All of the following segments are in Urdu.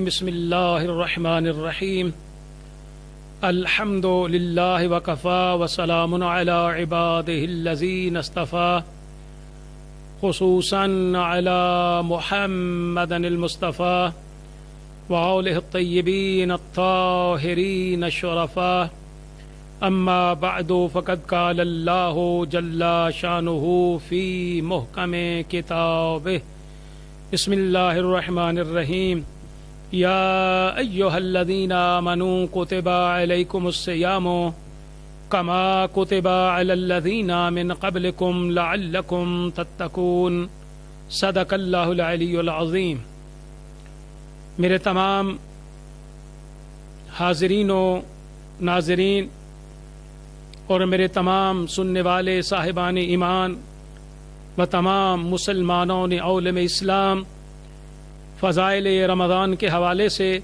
بسم اللہ الرحمن الرحیم الحمد للہ وکفا وسلام علی عبادہ الذین اصطفیٰ خصوصا علی محمد المصطفیٰ وآلہ الطیبین الطاہرین الشرفاء اما بعد فقد قال اللہ جل شانہ فی محکم کتابہ بسم اللہ الرحمن الرحیم یا ایہا الذین آمنوا کتب علیکم الصیام کما کتب علی الذین من قبلکم لعلکم تتقون صدق اللہ العلی العظیم۔ میرے تمام حاضرین و ناظرین اور میرے تمام سننے والے صاحبان ایمان و تمام مسلمانوں عالم اسلام، فضائل رمضان کے حوالے سے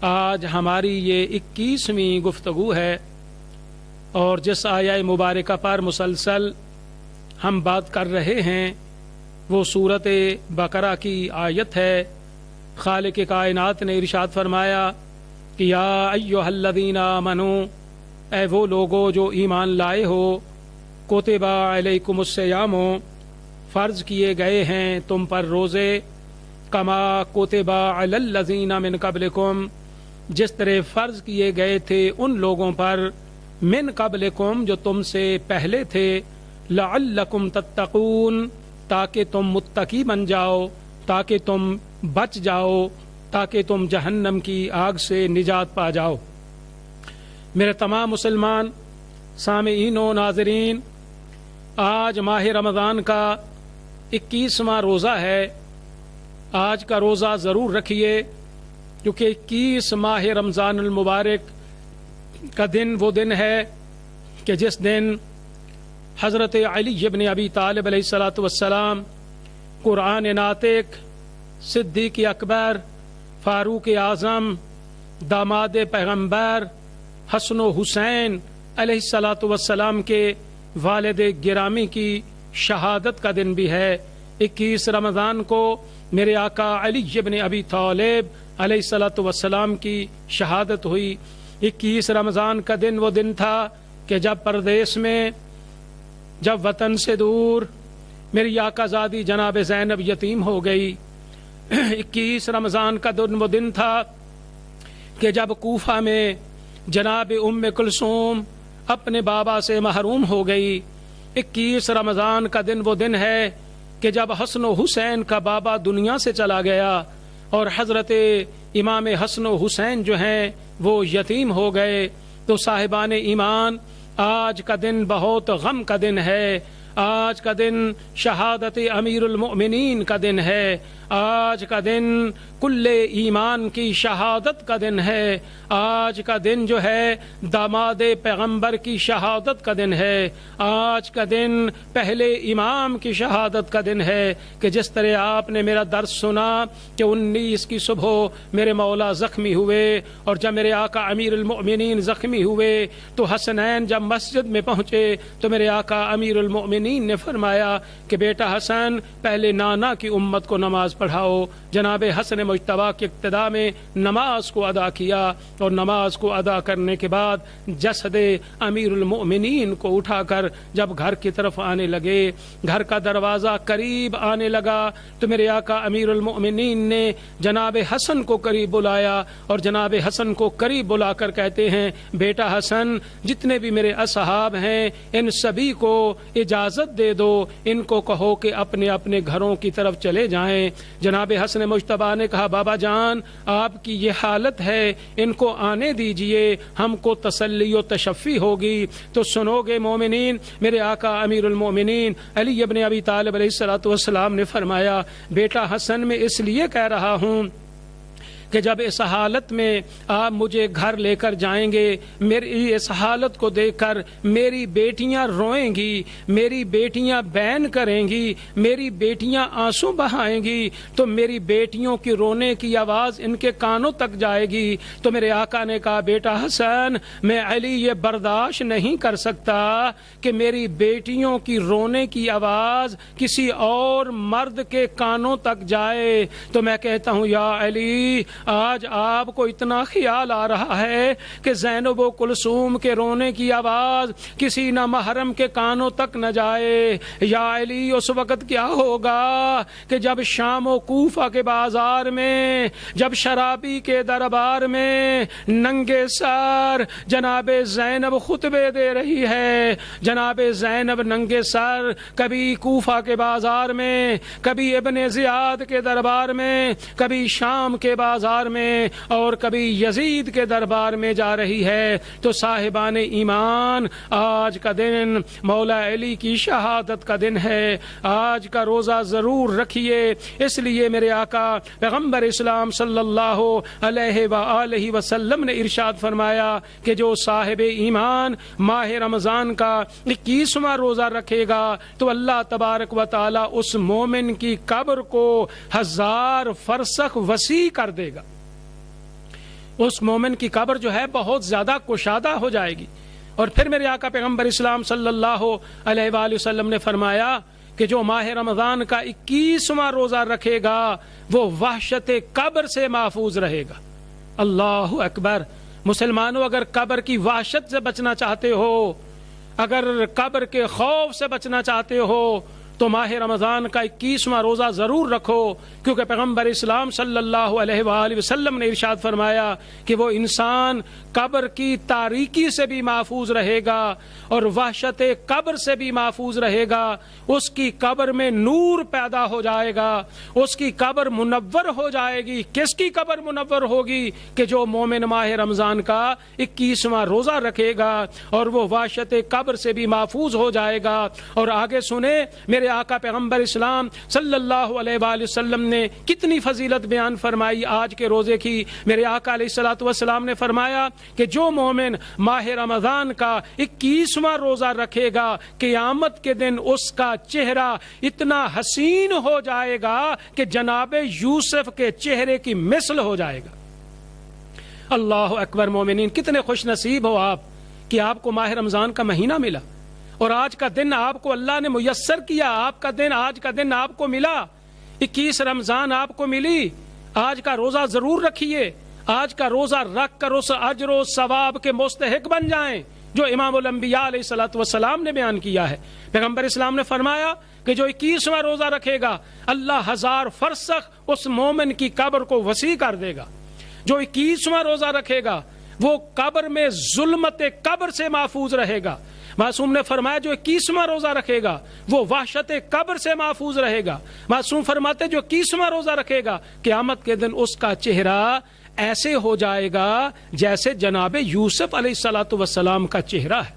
آج ہماری یہ 21ویں گفتگو ہے، اور جس آیہ مبارکہ پر مسلسل ہم بات کر رہے ہیں وہ سورۃ بقرہ کی آیت ہے۔ خالق کائنات نے ارشاد فرمایا کہ یا ایھا الذین آمنوا، اے وہ لوگو جو ایمان لائے ہو، کتب علیکم الصیام، فرض کیے گئے ہیں تم پر روزے، کما کتب علی الذین من قبلکم، جس طرح فرض کیے گئے تھے ان لوگوں پر من قبلکم جو تم سے پہلے تھے، لعلکم تتقون، تاکہ تم متقی بن جاؤ، تاکہ تم بچ جاؤ، تاکہ تم جہنم کی آگ سے نجات پا جاؤ۔ میرے تمام مسلمان سامعین و ناظرین، آج ماہ رمضان کا 21واں روزہ ہے۔ آج کا روزہ ضرور رکھیے، کیونکہ 21 ماہ رمضان المبارک کا دن وہ دن ہے کہ جس دن حضرت علی ابن ابی طالب علیہ السلام، قرآن ناطق، صدیق اکبر، فاروق اعظم، داماد پیغمبر حسن و حسین علیہ السلام کے والد گرامی کی شہادت کا دن بھی ہے۔ 21 رمضان کو میرے آقا علی ابن ابی طالب علیہ السلام کی شہادت ہوئی۔ 21 رمضان کا دن وہ دن تھا کہ جب پردیس میں، جب وطن سے دور میری آقا زادی جناب زینب یتیم ہو گئی۔ 21 رمضان کا دن وہ دن تھا کہ جب کوفہ میں جناب ام کلثوم اپنے بابا سے محروم ہو گئی۔ 21 رمضان کا دن وہ دن ہے کہ جب حسن و حسین کا بابا دنیا سے چلا گیا اور حضرت امام حسن و حسین جو ہیں وہ یتیم ہو گئے۔ تو صاحبان ایمان، آج کا دن بہت غم کا دن ہے۔ آج کا دن شہادت امیر المؤمنین کا دن ہے۔ آج کا دن کل ایمان کی شہادت کا دن ہے۔ آج کا دن جو ہے داماد پیغمبر کی شہادت کا دن ہے۔ آج کا دن پہلے امام کی شہادت کا دن ہے کہ جس طرح آپ نے میرا درس سنا کہ 19 کی صبح میرے مولا زخمی ہوئے، اور جب میرے آقا امیر المؤمنین زخمی ہوئے تو حسنین جب مسجد میں پہنچے تو میرے آقا امیر المؤمنین نے فرمایا کہ بیٹا حسن، پہلے نانا کی امت کو نماز پڑھاؤ۔ جناب حسن مجتبیٰ کے اقتداء میں نماز کو ادا کیا، اور نماز کو ادا کرنے کے بعد جسد امیر المؤمنین کو اٹھا کر جب گھر کی طرف آنے لگے، گھر کا دروازہ قریب آنے لگا تو میرے آقا امیر المؤمنین نے جناب حسن کو قریب بلایا، اور جناب حسن کو قریب بلا کر کہتے ہیں بیٹا حسن، جتنے بھی میرے اصحاب ہیں ان سبھی کو اجازت دے دو، ان کو کہو کہ اپنے اپنے گھروں کی طرف چلے جائیں۔ جناب حسن مجتبیٰ نے کہا بابا جان، آپ کی یہ حالت ہے، ان کو آنے دیجئے، ہم کو تسلی و تشفی ہوگی۔ تو سنو گے مومنین، میرے آقا امیر المومنین علی ابن ابی طالب علیہ السلام نے فرمایا بیٹا حسن، میں اس لیے کہہ رہا ہوں کہ جب اس حالت میں آپ مجھے گھر لے کر جائیں گے، میری اس حالت کو دیکھ کر میری بیٹیاں روئیں گی، میری بیٹیاں بین کریں گی، میری بیٹیاں آنسو بہائیں گی، تو میری بیٹیوں کی رونے کی آواز ان کے کانوں تک جائے گی۔ تو میرے آقا نے کہا بیٹا حسن، میں علی یہ برداشت نہیں کر سکتا کہ میری بیٹیوں کی رونے کی آواز کسی اور مرد کے کانوں تک جائے۔ تو میں کہتا ہوں یا علی، آج آپ کو اتنا خیال آ رہا ہے کہ زینب و کلثوم کے رونے کی آواز کسی نہ محرم کے کانوں تک نہ جائے. یا علی اس وقت کیا ہوگا کہ جب شام و کوفہ کے بازار میں، جب شرابی کے دربار میں ننگے سر جناب زینب خطبے دے رہی ہے. جناب زینب ننگے سر کبھی کوفہ کے بازار میں، کبھی ابن زیاد کے دربار میں، کبھی شام کے بازار میں، اور کبھی یزید کے دربار میں جا رہی ہے. تو صاحبان ایمان، آج کا دن مولا علی کی شہادت کا دن ہے. آج کا روزہ ضرور رکھیے. اس لیے میرے آقا پیغمبر اسلام صلی اللہ علیہ وآلہ وسلم نے ارشاد فرمایا کہ جو صاحب ایمان ماہ رمضان کا 21واں روزہ رکھے گا تو اللہ تبارک و تعالی اس مومن کی قبر کو 1000 فرسخ وسیع کر دے گا. اس مومن کی قبر جو ہے بہت زیادہ کشادہ ہو جائے گی. اور پھر میرے آقا پیغمبر اسلام صلی اللہ علیہ وآلہ وسلم نے فرمایا کہ جو ماہ رمضان کا 21واں روزہ رکھے گا وہ وحشت قبر سے محفوظ رہے گا. اللہ اکبر. مسلمانوں، اگر قبر کی وحشت سے بچنا چاہتے ہو، اگر قبر کے خوف سے بچنا چاہتے ہو تو ماہ رمضان کا 21واں روزہ ضرور رکھو، کیونکہ پیغمبر اسلام صلی اللہ علیہ وآلہ وسلم نے ارشاد فرمایا کہ وہ انسان قبر کی تاریکی سے بھی محفوظ رہے گا اور وحشت قبر سے بھی محفوظ رہے گا. اس کی قبر میں نور پیدا ہو جائے گا، اس کی قبر منور ہو جائے گی. کس کی قبر منور ہوگی؟ کہ جو مومن ماہ رمضان کا 21واں روزہ رکھے گا اور وہ وحشت قبر سے بھی محفوظ ہو جائے گا. اور آگے سنیں، میرے آقا پیغمبر اسلام صلی اللہ علیہ وآلہ وسلم نے کتنی فضیلت بیان فرمائی آج کے روزے کی. میرے آقا علیہ الصلوۃ والسلام نے فرمایا کہ جو مومن ماہ رمضان کا 21واں روزہ رکھے گا قیامت کے دن اس کا چہرہ اتنا حسین ہو جائے گا کہ جناب یوسف کے چہرے کی مثل ہو جائے گا. اللہ اکبر. مومنین، کتنے خوش نصیب ہو آپ کہ آپ کو ماہ رمضان کا مہینہ ملا اور آج کا دن آپ کو اللہ نے میسر کیا. آپ کا دن، آج کا دن آپ کو ملا. 21 رمضان آپ کو ملی. آج کا روزہ ضرور رکھیے. آج کا روزہ رکھ کر اس اجر و ثواب کے مستحق بن جائیں جو امام الانبیاء علیہ الصلوۃ والسلام نے بیان کیا ہے. پیغمبر اسلام نے فرمایا کہ جو 21واں روزہ رکھے گا اللہ 1000 فرسخ اس مومن کی قبر کو وسیع کر دے گا. جو 21واں روزہ رکھے گا وہ قبر میں ظلمت قبر سے محفوظ رہے گا. معصوم نے فرمایا جو 21واں روزہ رکھے گا وہ وحشت قبر سے محفوظ رہے گا. معصوم فرماتے جو 21واں روزہ رکھے گا قیامت کے دن اس کا چہرہ ایسے ہو جائے گا جیسے جناب یوسف علیہ الصلوۃ والسلام کا چہرہ ہے.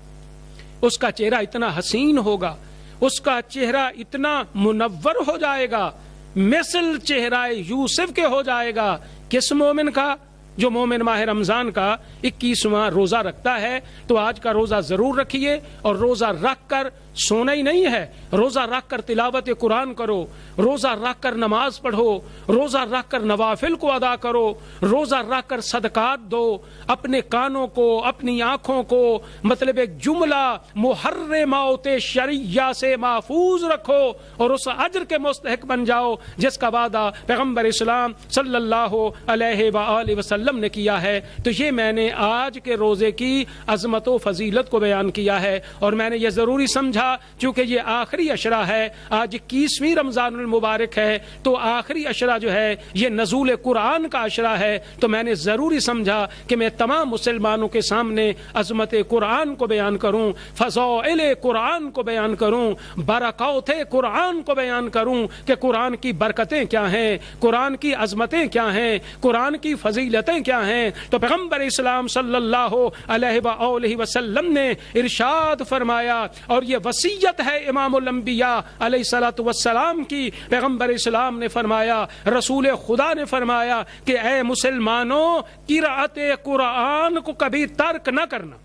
اس کا چہرہ اتنا حسین ہوگا، اس کا چہرہ اتنا منور ہو جائے گا، مثل چہرہ یوسف کے ہو جائے گا. کس مومن کا؟ جو مومن ماہ رمضان کا 21واں روزہ رکھتا ہے. تو آج کا روزہ ضرور رکھیے اور روزہ رکھ کر سونا ہی نہیں ہے، روزہ رکھ کر تلاوت قرآن کرو، روزہ رکھ کر نماز پڑھو، روزہ رکھ کر نوافل کو ادا کرو، روزہ رکھ کر صدقات دو، اپنے کانوں کو، اپنی آنکھوں کو مطلب ایک جملہ محرمات شرعیہ سے محفوظ رکھو اور اس اجر کے مستحق بن جاؤ جس کا وعدہ پیغمبر اسلام صلی اللہ علیہ وآلہ وسلم نے کیا ہے. تو یہ میں نے آج کے روزے کی عظمت و فضیلت کو بیان کیا ہے اور میں نے یہ ضروری سمجھا چونکہ یہ آخری عشرہ ہے. آج 21ویں رمضان المبارک ہے تو آخری عشرہ جو ہے یہ نزول قرآن کا عشرہ ہے. تو میں نے ضروری سمجھا کہ میں تمام مسلمانوں کے سامنے عظمت قرآن کو بیان کروں، فضائل قرآن کو بیان کروں، برکات قرآن کو بیان کروں کہ قرآن کی برکتیں کیا ہیں، قرآن کی عظمتیں کیا ہیں، قرآن کی فضیلتیں کیا ہیں. تو پیغمبر اسلام صلی اللہ علیہ وآلہ وسلم نے ارشاد فرمایا اور یہ وصیت ہے امام الانبیاء علیہ الصلوۃ والسلام کی. پیغمبر اسلام نے فرمایا، رسول خدا نے فرمایا کہ اے مسلمانوں قرأت قرآن کو کبھی ترک نہ کرنا.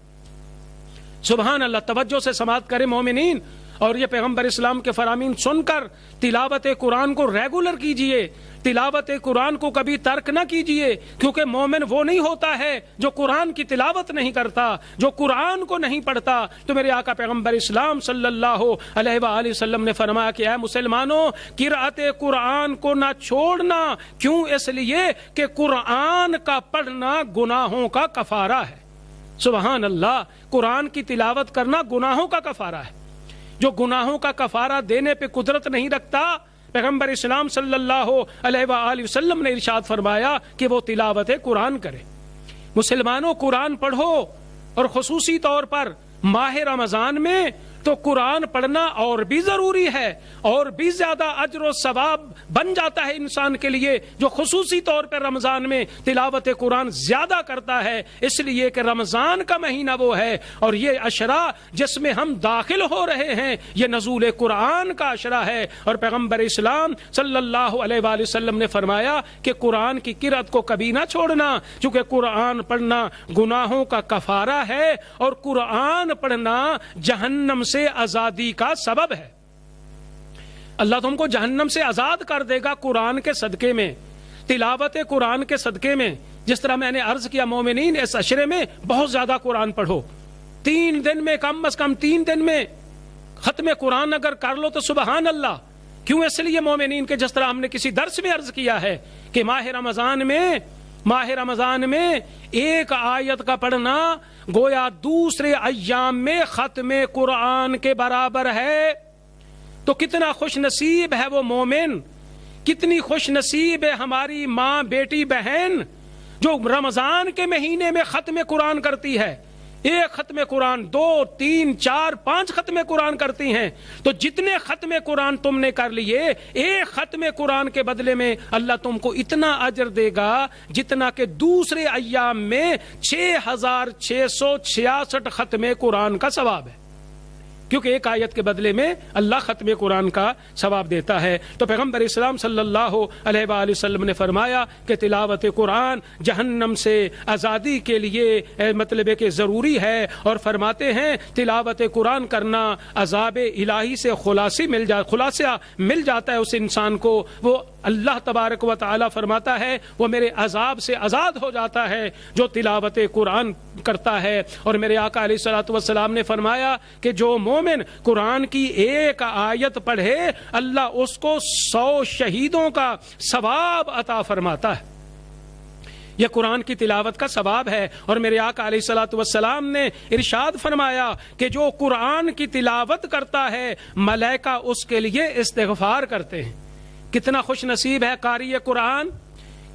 سبحان اللہ. توجہ سے سماعت کریں مومنین. اور یہ پیغمبر اسلام کے فرامین سن کر تلاوت قرآن کو ریگولر کیجئے، تلاوت قرآن کو کبھی ترک نہ کیجئے، کیونکہ مومن وہ نہیں ہوتا ہے جو قرآن کی تلاوت نہیں کرتا، جو قرآن کو نہیں پڑھتا۔ تو میرے آقا پیغمبر اسلام صلی اللہ علیہ وآلہ وسلم نے فرمایا کہ اے مسلمانوں، قرأت قرآن کو نہ چھوڑنا۔ کیوں؟ اس لیے کہ قرآن کا پڑھنا گناہوں کا کفارہ ہے۔ سبحان اللہ، قرآن کی تلاوت کرنا گناہوں کا کفارہ ہے۔ جو گناہوں کا کفارہ دینے پہ قدرت نہیں رکھتا، پیغمبر اسلام صلی اللہ علیہ وآلہ وسلم نے ارشاد فرمایا کہ وہ تلاوت قرآن کرے۔ مسلمانوں، قرآن پڑھو، اور خصوصی طور پر ماہ رمضان میں تو قرآن پڑھنا اور بھی ضروری ہے، اور بھی زیادہ اجر و ثواب بن جاتا ہے انسان کے لیے جو خصوصی طور پر رمضان میں تلاوت قرآن زیادہ کرتا ہے، اس لیے کہ رمضان کا مہینہ وہ ہے اور یہ عشرہ جس میں ہم داخل ہو رہے ہیں یہ نزول قرآن کا عشرہ ہے۔ اور پیغمبر اسلام صلی اللہ علیہ وآلہ وسلم نے فرمایا کہ قرآن کی قرأت کو کبھی نہ چھوڑنا، چونکہ قرآن پڑھنا گناہوں کا کفارہ ہے، اور قرآن پڑھنا جہنم سے آزادی کا سبب ہے۔ اللہ تم کو جہنم سے آزاد کر دے گا قرآن کے صدقے میں، تلاوت قرآن کے صدقے میں۔ جس طرح میں نے عرض کیا، مومنین اس عشرے میں بہت زیادہ قرآن پڑھو، 3 دن میں کم از کم 3 دن میں ختم قرآن اگر کر لو تو سبحان اللہ۔ کیوں؟ اس لیے مومنین کے جس طرح ہم نے کسی درس میں عرض کیا ہے کہ ماہ رمضان میں ایک آیت کا پڑھنا گویا دوسرے ایام میں ختم قرآن کے برابر ہے۔ تو کتنا خوش نصیب ہے وہ مومن، کتنی خوش نصیب ہے ہماری ماں، بیٹی، بہن جو رمضان کے مہینے میں ختم قرآن کرتی ہے۔ ایک ختم قرآن، 2، 3، 4، 5 ختم قرآن کرتی ہیں۔ تو جتنے ختم قرآن تم نے کر لیے، ایک ختم قرآن کے بدلے میں اللہ تم کو اتنا اجر دے گا جتنا کہ دوسرے ایام میں 6666 ختم قرآن کا ثواب ہے، کیونکہ ایک آیت کے بدلے میں اللہ ختم قرآن کا ثواب دیتا ہے۔ تو پیغمبر اسلام صلی اللہ علیہ وآلہ وسلم نے فرمایا کہ تلاوت قرآن جہنم سے آزادی کے لیے مطلب ہے کہ ضروری ہے، اور فرماتے ہیں تلاوت قرآن کرنا عذاب الہی سے خلاصہ مل جاتا ہے اس انسان کو۔ وہ اللہ تبارک و تعالی فرماتا ہے وہ میرے عذاب سے آزاد ہو جاتا ہے جو تلاوت قرآن کرتا ہے۔ اور میرے آقا علیہ الصلوۃ والسلام نے فرمایا کہ جو مومن قرآن کی ایک آیت پڑھے اللہ اس کو 100 شہیدوں کا ثواب عطا فرماتا ہے۔ یہ قرآن کی تلاوت کا ثواب ہے۔ اور میرے آقا علیہ الصلوۃ والسلام نے ارشاد فرمایا کہ جو قرآن کی تلاوت کرتا ہے ملائکہ اس کے لیے استغفار کرتے ہیں۔ کتنا خوش نصیب ہے قاری قرآن،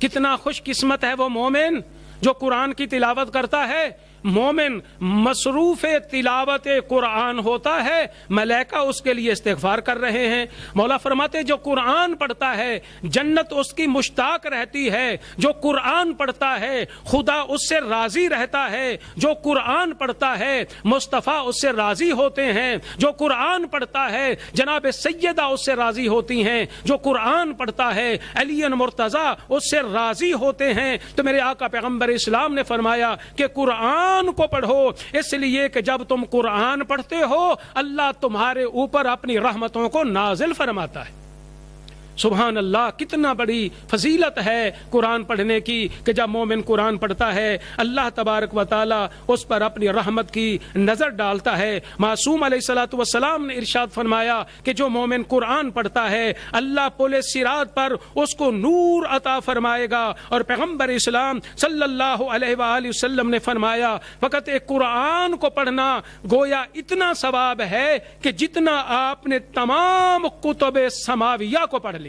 کتنا خوش قسمت ہے وہ مومن جو قرآن کی تلاوت کرتا ہے۔ مومن مصروف تلاوت قرآن ہوتا ہے، ملائکہ اس کے لیے استغفار کر رہے ہیں۔ مولا فرماتے جو قرآن پڑھتا ہے جنت اس کی مشتاق رہتی ہے، جو قرآن پڑھتا ہے خدا اس سے راضی رہتا ہے، جو قرآن پڑھتا ہے مصطفیٰ اس سے راضی ہوتے ہیں، جو قرآن پڑھتا ہے جناب سیدہ اس سے راضی ہوتی ہیں، جو قرآن پڑھتا ہے علی مرتضیٰ اس سے راضی ہوتے ہیں۔ تو میرے آقا پیغمبر اسلام نے فرمایا کہ قرآن کو پڑھو، اس لیے کہ جب تم قرآن پڑھتے ہو اللہ تمہارے اوپر اپنی رحمتوں کو نازل فرماتا ہے۔ سبحان اللہ، کتنا بڑی فضیلت ہے قرآن پڑھنے کی کہ جب مومن قرآن پڑھتا ہے اللہ تبارک و تعالی اس پر اپنی رحمت کی نظر ڈالتا ہے۔ معصوم علیہ الصلوۃ والسلام نے ارشاد فرمایا کہ جو مومن قرآن پڑھتا ہے اللہ پل صراط پر اس کو نور عطا فرمائے گا۔ اور پیغمبر اسلام صلی اللہ علیہ وآلہ وسلم نے فرمایا فقط ایک قرآن کو پڑھنا گویا اتنا ثواب ہے کہ جتنا آپ نے تمام کتب سماویہ کو پڑھ لیا۔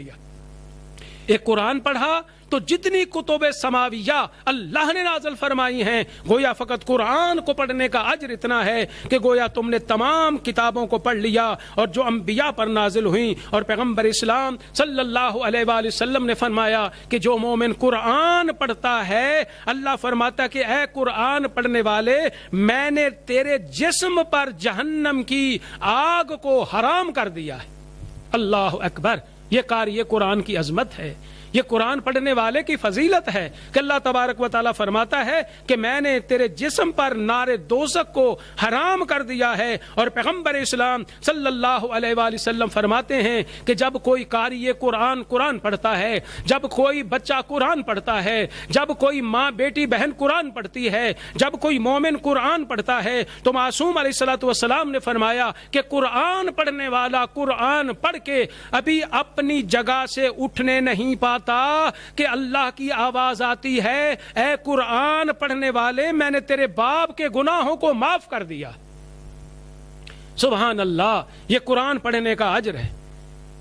ایک قرآن پڑھا تو جتنی کتب سماویہ اللہ نے نازل فرمائی ہیں گویا فقط قرآن کو پڑھنے کا اجر اتنا ہے کہ گویا تم نے تمام کتابوں کو پڑھ لیا اور جو انبیاء پر نازل ہوئیں۔ اور پیغمبر اسلام صلی اللہ علیہ وآلہ وسلم نے فرمایا کہ جو مومن قرآن پڑھتا ہے اللہ فرماتا کہ اے قرآن پڑھنے والے میں نے تیرے جسم پر جہنم کی آگ کو حرام کر دیا ہے۔ اللہ اکبر، یہ قاری قرآن کی عظمت ہے۔ یہ قرآن پڑھنے والے کی فضیلت ہے کہ اللہ تبارک و تعالیٰ فرماتا ہے کہ میں نے تیرے جسم پر نار دوزخ کو حرام کر دیا ہے، اور پیغمبر اسلام صلی اللہ علیہ وآلہ وسلم فرماتے ہیں کہ جب کوئی قاری قرآن پڑھتا ہے، جب کوئی بچہ قرآن پڑھتا ہے، جب کوئی ماں بیٹی بہن قرآن پڑھتی ہے، جب کوئی مومن قرآن پڑھتا ہے، تو معصوم علیہ الصلوۃ والسلام نے فرمایا کہ قرآن پڑھنے والا قرآن پڑھ کے ابھی اپنی جگہ سے اٹھنے نہیں پاتا کہ اللہ کی آواز آتی ہے، اے قرآن پڑھنے والے، میں نے تیرے باپ کے گناہوں کو معاف کر دیا۔ سبحان اللہ، یہ قرآن پڑھنے کا اجر ہے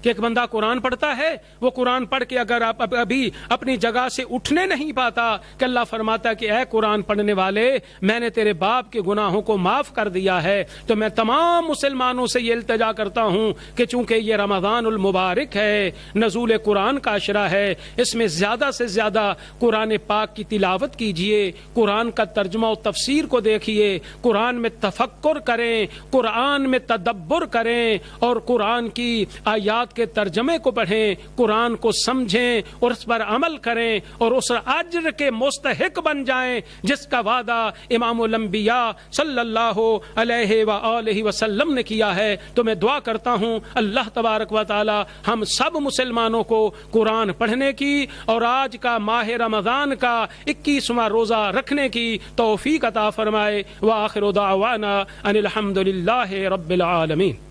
کہ ایک بندہ قرآن پڑھتا ہے، وہ قرآن پڑھ کے اگر آپ ابھی اپنی جگہ سے اٹھنے نہیں پاتا کہ اللہ فرماتا ہے کہ اے قرآن پڑھنے والے، میں نے تیرے باپ کے گناہوں کو معاف کر دیا ہے۔ تو میں تمام مسلمانوں سے یہ التجا کرتا ہوں کہ چونکہ یہ رمضان المبارک ہے، نزول قرآن کا عشرہ ہے، اس میں زیادہ سے زیادہ قرآن پاک کی تلاوت کیجئے، قرآن کا ترجمہ و تفسیر کو دیکھیے، قرآن میں تفکر کریں، قرآن میں تدبر کریں، اور قرآن کی آیات کے ترجمے کو پڑھیں، قرآن کو سمجھیں اور اس پر عمل کریں، اور اس اجر کے مستحق بن جائیں جس کا وعدہ امام الانبیاء صلی اللہ علیہ وآلہ وسلم نے کیا ہے۔ تو میں دعا کرتا ہوں اللہ تبارک و تعالی ہم سب مسلمانوں کو قرآن پڑھنے کی اور آج کا ماہ رمضان کا 21واں روزہ رکھنے کی توفیق عطا فرمائے۔ وآخر دعوانا ان الحمد للہ رب العالمین۔